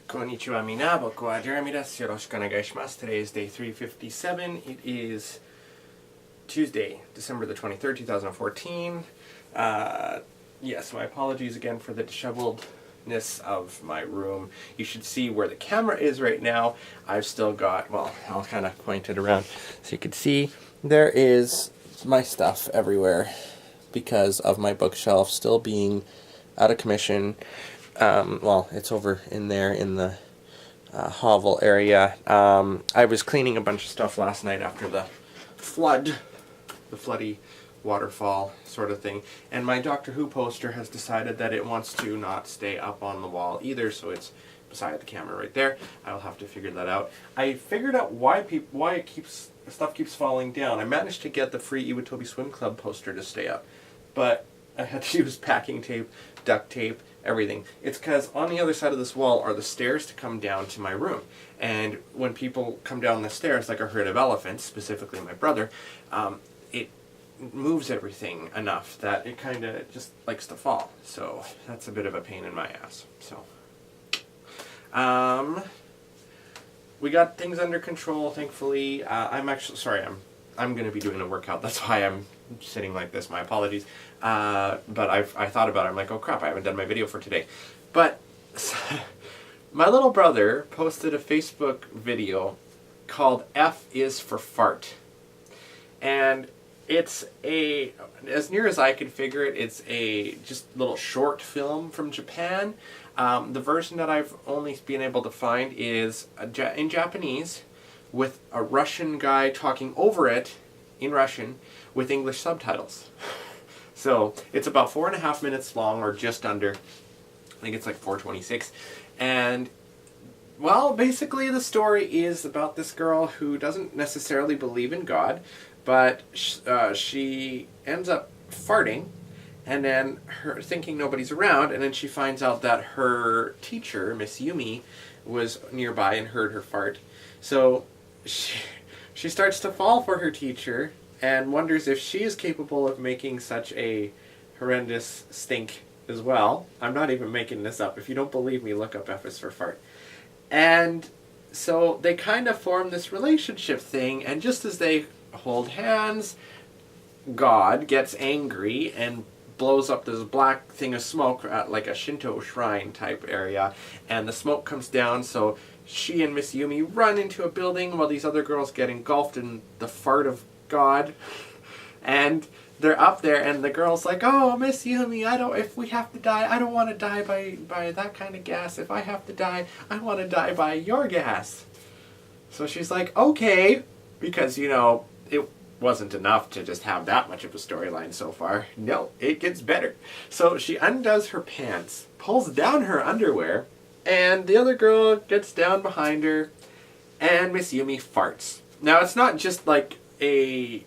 Konnichiwa mina, boku wa Jeremy desu. Yoroshiku onegai shimasu. Today is day 357. It is Tuesday, December the 23rd, 2014. Yes, my apologies again for the disheveledness of my room. You should see where the camera is right now. I've still got, well, I'll kind of point it around so you can see. There is my stuff everywhere because of my bookshelf still being out of commission. Well, it's over in there in the hovel area. I was cleaning a bunch of stuff last night after the floody waterfall sort of thing, and my Doctor Who poster has decided that it wants to not stay up on the wall either, so it's beside the camera right there. I'll have to figure that out. I figured out why stuff keeps falling down. I managed to get the free Iwatobi Swim Club poster to stay up, but I had to use packing tape, duct tape, everything. It's because on the other side of this wall are the stairs to come down to my room. And when people come down the stairs, like a herd of elephants, specifically my brother, it moves everything enough that it kind of just likes to fall. So that's a bit of a pain in my ass. So, we got things under control, thankfully. I'm going to be doing a workout. That's why I'm sitting like this. My apologies. But I thought about it. I'm like, oh crap, I haven't done my video for today. But my little brother posted a Facebook video called F is for Fart. And it's as near as I can figure it, it's a just little short film from Japan. The version that I've only been able to find is in Japanese, with a Russian guy talking over it in Russian with English subtitles. So it's about 4.5 minutes long, or just under. I think it's like 4:26. And, well, basically the story is about this girl who doesn't necessarily believe in God, but she ends up farting, and then her thinking nobody's around, and then she finds out that her teacher, Miss Yumi, was nearby and heard her fart. So she starts to fall for her teacher and wonders if she is capable of making such a horrendous stink as well. I'm not even making this up. If you don't believe me, look up F is for Fart. And so they kind of form this relationship thing, and just as they hold hands, God gets angry and blows up this black thing of smoke at like a Shinto shrine type area, and the smoke comes down, so she and Miss Yumi run into a building while these other girls get engulfed in the fart of God. And they're up there, and the girl's like, oh, Miss Yumi, if we have to die, I don't want to die by that kind of gas. If I have to die, I want to die by your gas. So she's like, okay, because, you know, it wasn't enough to just have that much of a storyline so far. No, it gets better. So she undoes her pants, pulls down her underwear, and the other girl gets down behind her, and Miss Yumi farts. Now, it's not just like a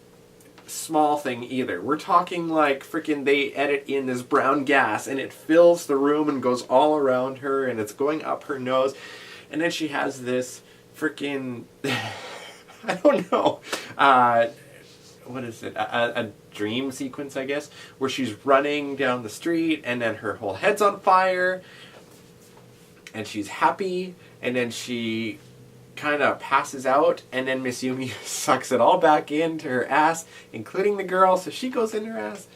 small thing either. We're talking like freaking they edit in this brown gas, and it fills the room and goes all around her, and it's going up her nose. And then she has this freaking, I don't know, what is it, a dream sequence, I guess, where she's running down the street, and then her whole head's on fire, and she's happy, and then she kind of passes out, and then Miss Yumi sucks it all back into her ass, including the girl, so she goes in her ass.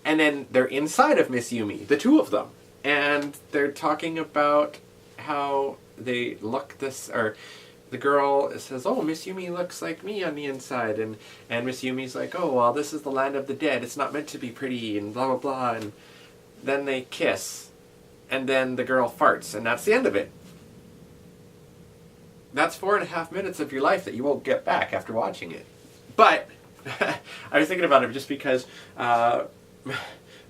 And then they're inside of Miss Yumi, the two of them, and they're talking about how they look this, or the girl says, oh, Miss Yumi looks like me on the inside, and Miss Yumi's like, oh, well, this is the land of the dead, it's not meant to be pretty, and blah, blah, blah, and then they kiss. And then the girl farts, and that's the end of it. That's 4.5 minutes of your life that you won't get back after watching it. But I was thinking about it just because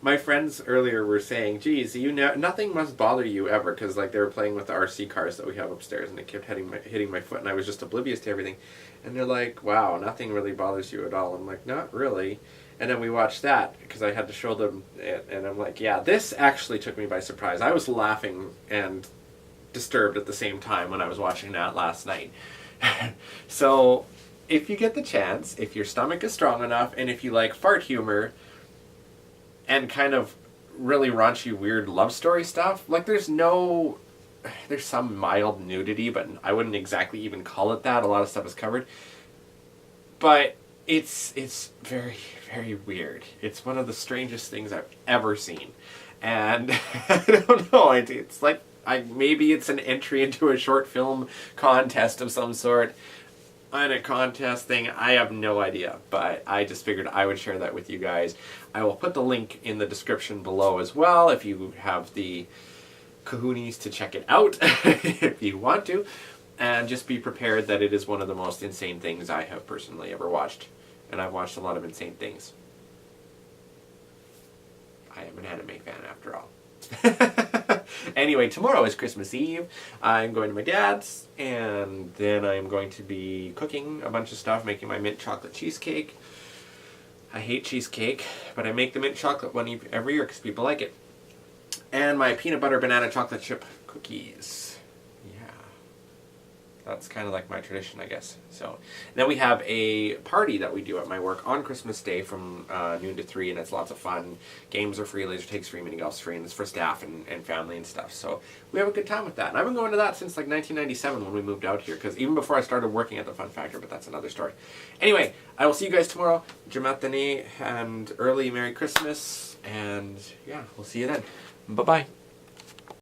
my friends earlier were saying, geez, nothing must bother you ever, because like they were playing with the RC cars that we have upstairs, and it kept hitting my foot, and I was just oblivious to everything. And they're like, wow, nothing really bothers you at all. I'm like, not really. And then we watched that, because I had to show them it, and I'm like, yeah, this actually took me by surprise. I was laughing and disturbed at the same time when I was watching that last night. So, if you get the chance, if your stomach is strong enough, and if you like fart humor, and kind of really raunchy, weird love story stuff, like there's no there's some mild nudity, but I wouldn't exactly even call it that. A lot of stuff is covered. But it's very, very weird. It's one of the strangest things I've ever seen. And I don't know, it's like, maybe it's an entry into a short film contest of some sort. On a contest thing, I have no idea, but I just figured I would share that with you guys. I will put the link in the description below as well if you have the kahoonies to check it out if you want to, and just be prepared that it is one of the most insane things I have personally ever watched, and I've watched a lot of insane things. I am an anime fan after all. Anyway, tomorrow is Christmas Eve. I'm going to my dad's, and then I'm going to be cooking a bunch of stuff, making my mint chocolate cheesecake. I hate cheesecake, but I make the mint chocolate one every year because people like it. And my peanut butter banana chocolate chip cookies. Yeah. That's kind of like my tradition, I guess. So then we have a party that we do at my work on Christmas Day from noon to 3, and it's lots of fun. Games are free, laser tags free, mini golf's free, and it's for staff and family and stuff. So we have a good time with that. And I've been going to that since like 1997 when we moved out here, because even before I started working at the Fun Factor, but that's another story. Anyway, I will see you guys tomorrow. Jamatane and early Merry Christmas, and yeah, we'll see you then. Bye-bye.